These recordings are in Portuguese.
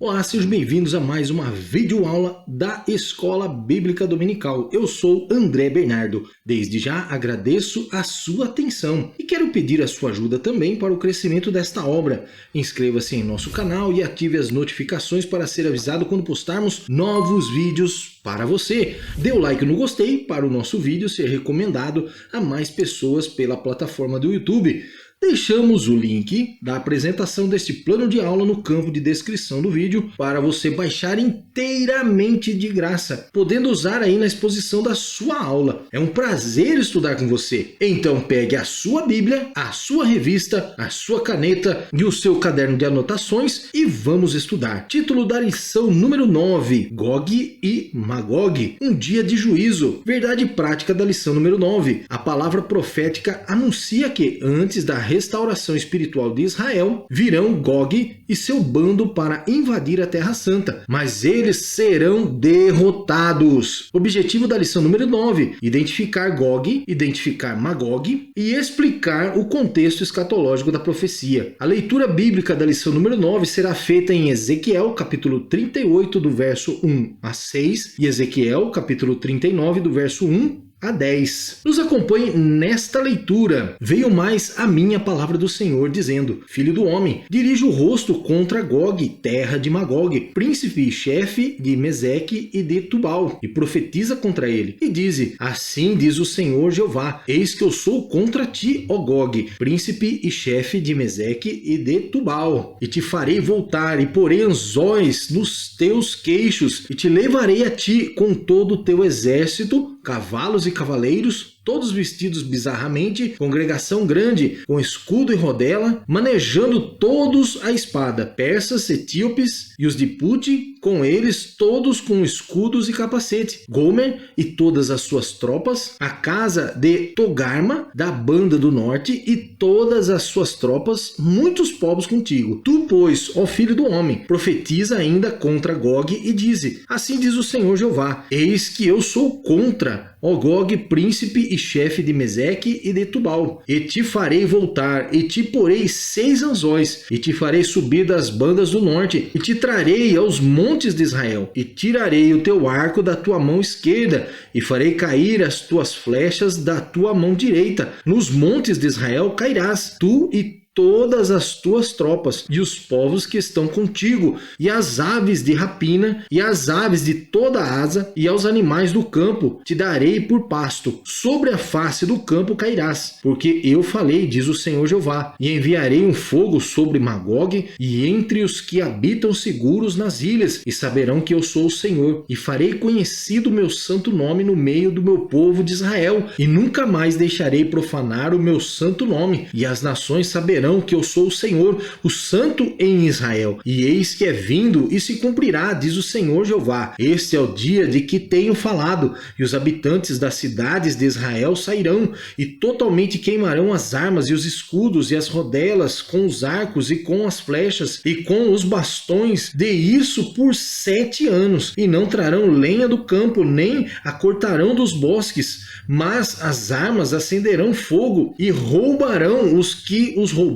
Olá, sejam bem-vindos a mais uma videoaula da Escola Bíblica Dominical. Eu sou André Bernardo. Desde já agradeço a sua atenção e quero pedir a sua ajuda também para o crescimento desta obra. Inscreva-se em nosso canal e ative as notificações para ser avisado quando postarmos novos vídeos para você. Dê o like no gostei para o nosso vídeo ser recomendado a mais pessoas pela plataforma do YouTube. Deixamos o link da apresentação deste plano de aula no campo de descrição do vídeo para você baixar inteiramente de graça, podendo usar aí na exposição da sua aula. É um prazer estudar com você. Então pegue a sua Bíblia, a sua revista, a sua caneta e o seu caderno de anotações e vamos estudar. Título da lição número 9, Gog e Magog, um dia de juízo. Verdade prática da lição número 9. A palavra profética anuncia que antes da restauração espiritual de Israel, virão Gog e seu bando para invadir a Terra Santa, mas eles serão derrotados. Objetivo da lição número 9, identificar Gog, identificar Magog e explicar o contexto escatológico da profecia. A leitura bíblica da lição número 9 será feita em Ezequiel, capítulo 38, do verso 1 a 6, e Ezequiel, capítulo 39, do verso 1 a 10. Nos acompanhe nesta leitura. Veio mais a minha palavra do Senhor, dizendo: Filho do homem, dirige o rosto contra Gog, terra de Magog, príncipe e chefe de Meseque e de Tubal, e profetiza contra ele. E dize: Assim diz o Senhor Jeová, eis que eu sou contra ti, ó Gog, príncipe e chefe de Meseque e de Tubal. E te farei voltar, e porei anzóis nos teus queixos, e te levarei a ti com todo o teu exército, cavalos e cavaleiros, todos vestidos bizarramente, congregação grande, com escudo e rodela, manejando todos a espada, persas, etíopes e os de Pute, com eles todos com escudos e capacete, Gomer e todas as suas tropas, a casa de Togarma, da banda do norte, e todas as suas tropas, muitos povos contigo. Tu, pois, ó filho do homem, profetiza ainda contra Gog e dize: Assim diz o Senhor Jeová, eis que eu sou contra ó Gog, príncipe e chefe de Meseque e de Tubal, e te farei voltar, e te porei 6 anzóis, e te farei subir das bandas do norte, e te trarei aos montes de Israel, e tirarei o teu arco da tua mão esquerda, e farei cair as tuas flechas da tua mão direita. Nos montes de Israel cairás, tu e todas as tuas tropas, e os povos que estão contigo, e as aves de rapina, e as aves de toda asa, e aos animais do campo te darei por pasto. Sobre a face do campo cairás, porque eu falei, diz o Senhor Jeová, e enviarei um fogo sobre Magog, e entre os que habitam seguros nas ilhas, e saberão que eu sou o Senhor, e farei conhecido o meu santo nome no meio do meu povo de Israel, e nunca mais deixarei profanar o meu santo nome, e as nações saberão que eu sou o Senhor, o Santo em Israel. E eis que é vindo e se cumprirá, diz o Senhor Jeová. Este é o dia de que tenho falado, e os habitantes das cidades de Israel sairão, e totalmente queimarão as armas e os escudos e as rodelas, com os arcos e com as flechas e com os bastões, de isso por 7 anos, e não trarão lenha do campo, nem a cortarão dos bosques, mas as armas acenderão fogo, e roubarão os que os roubaram,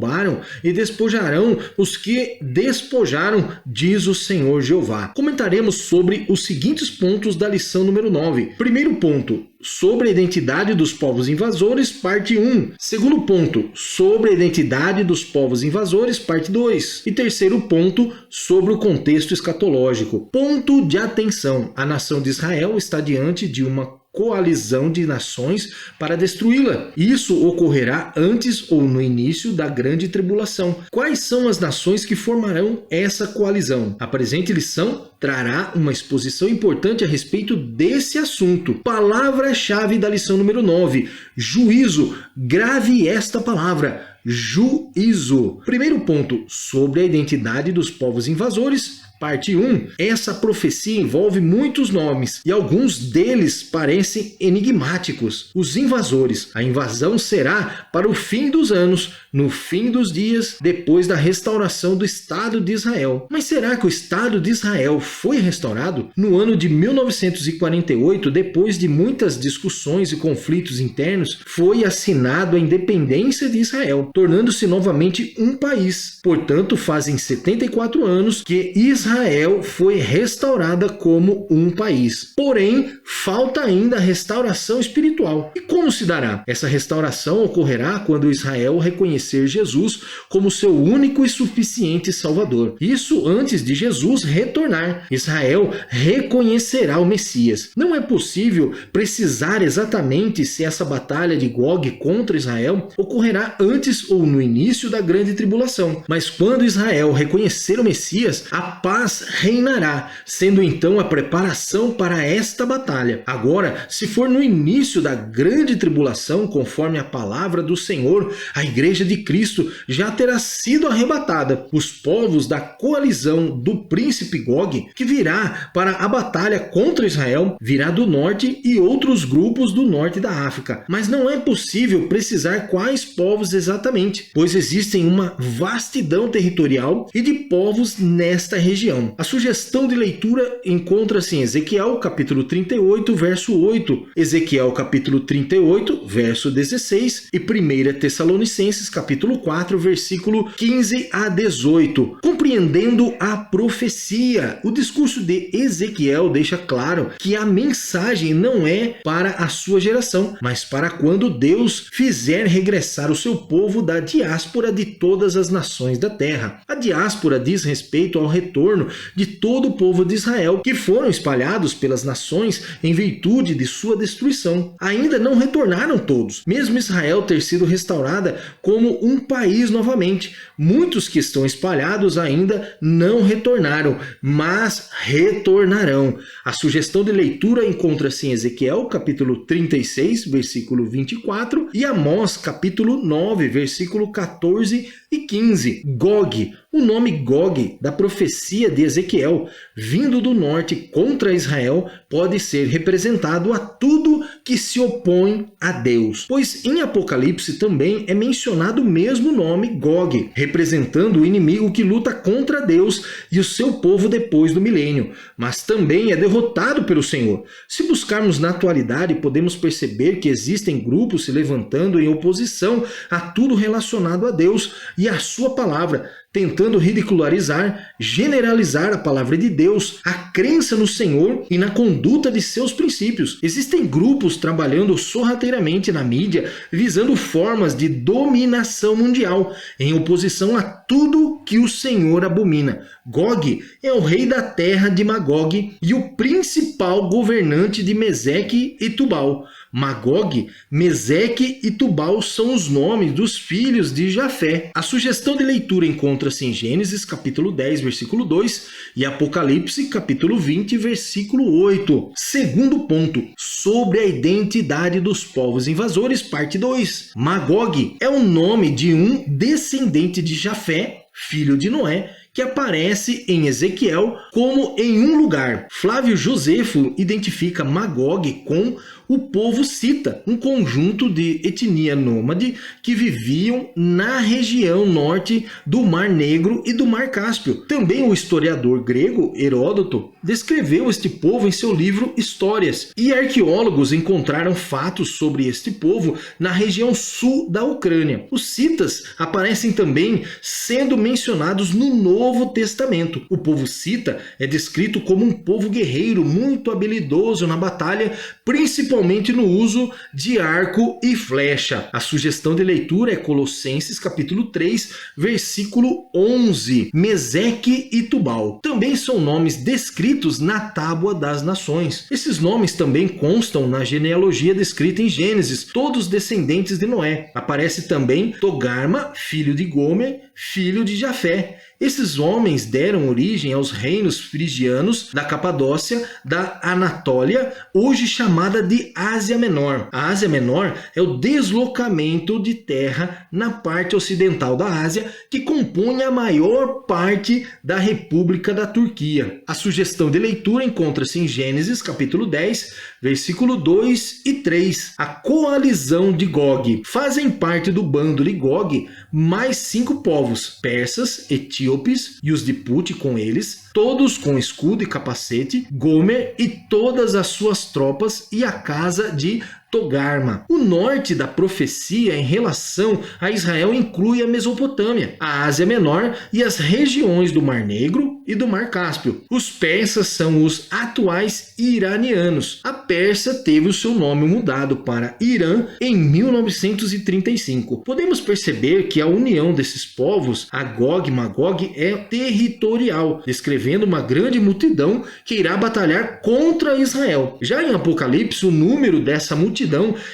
e despojarão os que despojaram, diz o Senhor Jeová. Comentaremos sobre os seguintes pontos da lição número 9. Primeiro ponto, sobre a identidade dos povos invasores, parte 1. Segundo ponto, sobre a identidade dos povos invasores, parte 2. E terceiro ponto, sobre o contexto escatológico. Ponto de atenção: a nação de Israel está diante de uma coalizão de nações para destruí-la. Isso ocorrerá antes ou no início da grande tribulação. Quais são as nações que formarão essa coalizão? A presente lição trará uma exposição importante a respeito desse assunto. Palavra-chave da lição número 9, juízo. Grave esta palavra: juízo. Primeiro ponto, sobre a identidade dos povos invasores, parte 1. Essa profecia envolve muitos nomes e alguns deles parecem enigmáticos. Os invasores. A invasão será para o fim dos anos, no fim dos dias, depois da restauração do Estado de Israel. Mas será que o Estado de Israel foi restaurado no ano de 1948, depois de muitas discussões e conflitos internos, foi assinado a independência de Israel, tornando-se novamente um país. Portanto, fazem 74 anos que Israel foi restaurada como um país. Porém, falta ainda a restauração espiritual. E como se dará? Essa restauração ocorrerá quando Israel reconhecer Jesus como seu único e suficiente Salvador. Isso antes de Jesus retornar. Israel reconhecerá o Messias. Não é possível precisar exatamente se essa batalha de Gog contra Israel ocorrerá antes ou no início da grande tribulação. Mas quando Israel reconhecer o Messias, a paz reinará, sendo então a preparação para esta batalha. Agora, se for no início da grande tribulação, conforme a palavra do Senhor, a igreja de Cristo já terá sido arrebatada. Os povos da coalizão do príncipe Gog, que virá para a batalha contra Israel, virá do norte e outros grupos do norte da África. Mas não é possível precisar quais povos exatamente, pois existem uma vastidão territorial e de povos nesta região. A sugestão de leitura encontra-se em Ezequiel capítulo 38, verso 8, Ezequiel capítulo 38, verso 16 e 1 Tessalonicenses capítulo 4, versículo 15 a 18. Compreendendo a profecia, o discurso de Ezequiel deixa claro que a mensagem não é para a sua geração, mas para quando Deus fizer regressar o seu povo da diáspora de todas as nações da terra. A diáspora diz respeito ao retorno de todo o povo de Israel, que foram espalhados pelas nações em virtude de sua destruição. Ainda não retornaram todos, mesmo Israel ter sido restaurada como um país novamente. Muitos que estão espalhados ainda não retornaram, mas retornarão. A sugestão de leitura encontra-se em Ezequiel capítulo 36, versículo 24 e Amós capítulo 9, versículo 14 e 15. Gog, o nome Gog da profecia de Ezequiel, vindo do norte contra Israel, pode ser representado a tudo que se opõe a Deus, pois em Apocalipse também é mencionado o mesmo nome Gog, representando o inimigo que luta contra Deus e o seu povo depois do milênio, mas também é derrotado pelo Senhor. Se buscarmos na atualidade, podemos perceber que existem grupos se levantando em oposição a tudo relacionado a Deus e a sua palavra, tentando ridicularizar, generalizar a palavra de Deus, a crença no Senhor e na conduta de seus princípios. Existem grupos trabalhando sorrateiramente na mídia, visando formas de dominação mundial, em oposição a tudo que o Senhor abomina. Gog é o rei da terra de Magog e o principal governante de Meseque e Tubal. Magog, Meseque e Tubal são os nomes dos filhos de Jafé. A sugestão de leitura encontra-se em Gênesis capítulo 10, versículo 2 e Apocalipse capítulo 20, versículo 8. Segundo ponto, sobre a identidade dos povos invasores, parte 2. Magog é o nome de um descendente de Jafé, filho de Noé, que aparece em Ezequiel como em um lugar. Flávio Josefo identifica Magog com o povo cita, um conjunto de etnia nômade que viviam na região norte do Mar Negro e do Mar Cáspio. Também o historiador grego Heródoto descreveu este povo em seu livro Histórias, e arqueólogos encontraram fatos sobre este povo na região sul da Ucrânia. Os citas aparecem também sendo mencionados no Novo Testamento. O povo cita é descrito como um povo guerreiro muito habilidoso na batalha, principalmente no uso de arco e flecha. A sugestão de leitura é Colossenses capítulo 3, versículo 11. Meseque e Tubal também são nomes descritos na Tábua das Nações. Esses nomes também constam na genealogia descrita em Gênesis, todos descendentes de Noé. Aparece também Togarma, filho de Gomer, filho de Jafé. Esses homens deram origem aos reinos frigianos da Capadócia, da Anatólia, hoje chamada de Ásia Menor. A Ásia Menor é o deslocamento de terra na parte ocidental da Ásia, que compõe a maior parte da República da Turquia. A sugestão de leitura encontra-se em Gênesis capítulo 10, versículo 2 e 3. A coalizão de Gog. Fazem parte do bando de Gog mais 5 povos. povos: persas, etíopes e os de Put com eles, todos com escudo e capacete, Gomer e todas as suas tropas e a casa de Togarma. O norte da profecia em relação a Israel inclui a Mesopotâmia, a Ásia Menor e as regiões do Mar Negro e do Mar Cáspio. Os persas são os atuais iranianos. A Pérsia teve o seu nome mudado para Irã em 1935. Podemos perceber que a união desses povos, Agog e Magog, é territorial, descrevendo uma grande multidão que irá batalhar contra Israel. Já em Apocalipse, o número dessa multidão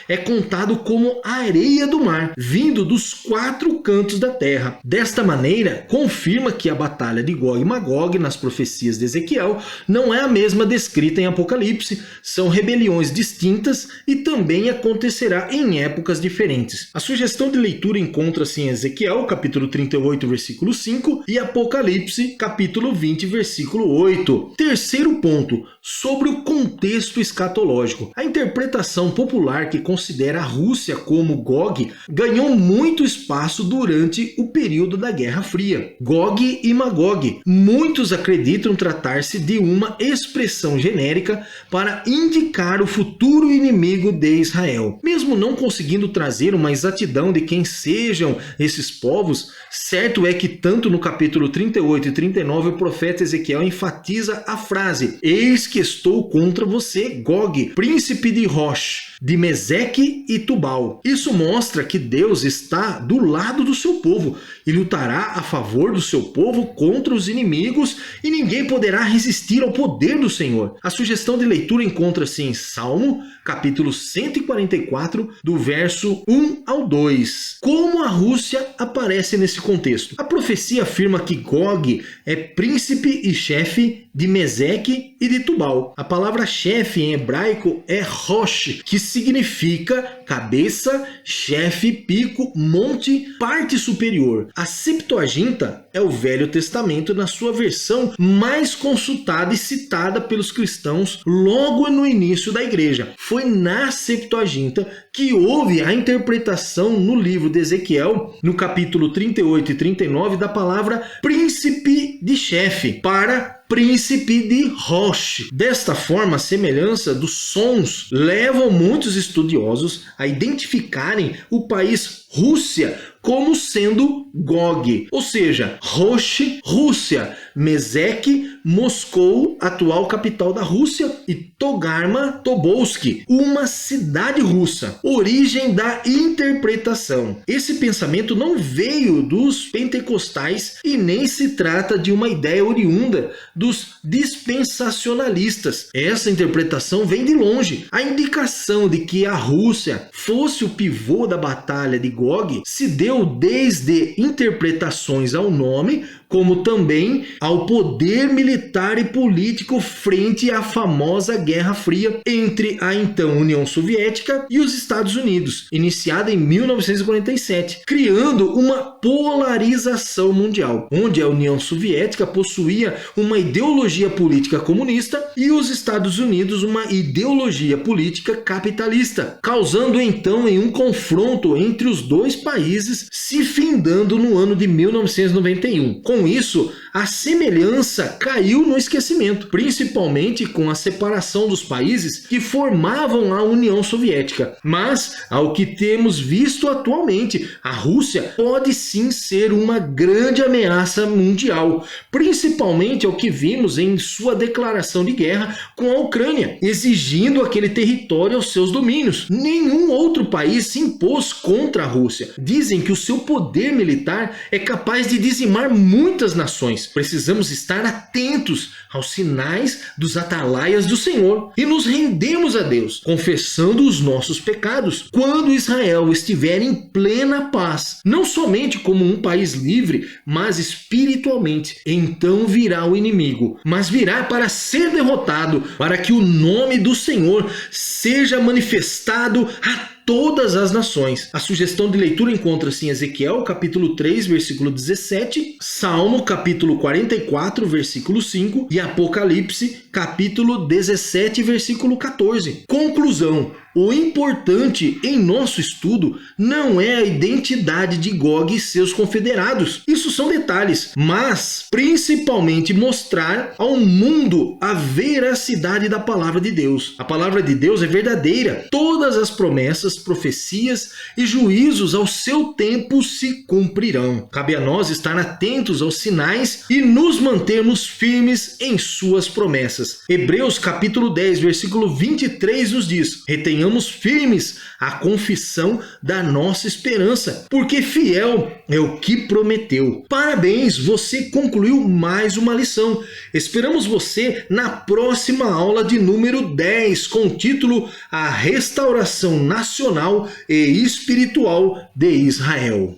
é contado como a areia do mar, vindo dos 4 cantos da terra. Desta maneira, confirma que a batalha de Gog e Magog nas profecias de Ezequiel não é a mesma descrita em Apocalipse, são rebeliões distintas e também acontecerá em épocas diferentes. A sugestão de leitura encontra-se em Ezequiel, capítulo 38, versículo 5 e Apocalipse, capítulo 20, versículo 8. Terceiro ponto, sobre o contexto escatológico. A interpretação popular que considera a Rússia como Gog ganhou muito espaço durante o período da Guerra Fria. Gog e Magog. Muitos acreditam tratar-se de uma expressão genérica para indicar o futuro inimigo de Israel. Mesmo não conseguindo trazer uma exatidão de quem sejam esses povos, certo é que tanto no capítulo 38 e 39 o profeta Ezequiel enfatiza a frase: "Eis que estou contra você, Gog, príncipe de Rosh, de Meseque e Tubal." Isso mostra que Deus está do lado do seu povo e lutará a favor do seu povo contra os inimigos, e ninguém poderá resistir ao poder do Senhor. A sugestão de leitura encontra-se em Salmo, capítulo 144, do verso 1 ao 2. Como a Rússia aparece nesse contexto? A profecia afirma que Gog é príncipe e chefe de Meseque e de Tubal. A palavra chefe em hebraico é Rosh, que significa cabeça, chefe, pico, monte, parte superior. A Septuaginta é o Velho Testamento na sua versão mais consultada e citada pelos cristãos logo no início da igreja. Foi na Septuaginta que houve a interpretação no livro de Ezequiel, no capítulo 38 e 39, da palavra príncipe de chefe para príncipe de Rosh. Desta forma, a semelhança dos sons levam muitos estudiosos a identificarem o país Rússia como sendo Gog, ou seja, Rosh, Rússia, Meseque, Moscou, atual capital da Rússia, e Togarma, Tobolsk, uma cidade russa. Origem da interpretação. Esse pensamento não veio dos pentecostais e nem se trata de uma ideia oriunda dos dispensacionalistas. Essa interpretação vem de longe. A indicação de que a Rússia fosse o pivô da batalha de Gog se deu desde interpretações ao nome, como também ao poder militar e político frente à famosa Guerra Fria entre a então União Soviética e os Estados Unidos, iniciada em 1947, criando uma polarização mundial, onde a União Soviética possuía uma ideologia política comunista e os Estados Unidos uma ideologia política capitalista, causando então em um confronto entre os dois países, se findando no ano de 1991. Com isso, a semelhança caiu no esquecimento, principalmente com a separação dos países que formavam a União Soviética. Mas, ao que temos visto atualmente, a Rússia pode sim ser uma grande ameaça mundial, principalmente ao que vimos em sua declaração de guerra com a Ucrânia, exigindo aquele território aos seus domínios. Nenhum outro país se impôs contra a Rússia. Dizem que o seu poder militar é capaz de dizimar muitas nações. Precisamos estar atentos aos sinais dos atalaias do Senhor e nos rendemos a Deus, confessando os nossos pecados. Quando Israel estiver em plena paz, não somente como um país livre, mas espiritualmente, então virá o inimigo, mas virá para ser derrotado, para que o nome do Senhor seja manifestado a todas as nações. A sugestão de leitura encontra-se em Ezequiel, capítulo 3, versículo 17, Salmo, capítulo 44, versículo 5 e Apocalipse, capítulo 17, versículo 14. Conclusão: O importante em nosso estudo não é a identidade de Gog e seus confederados. Isso são detalhes, mas principalmente mostrar ao mundo a veracidade da palavra de Deus. A palavra de Deus é verdadeira. Todas as promessas, profecias e juízos ao seu tempo se cumprirão. Cabe a nós estar atentos aos sinais e nos mantermos firmes em suas promessas. Hebreus capítulo 10, versículo 23 nos diz: retenhamos firmes a confissão da nossa esperança, porque fiel é o que prometeu. Parabéns, você concluiu mais uma lição. Esperamos você na próxima aula de número 10, com o título A Restauração Nacional e Espiritual de Israel.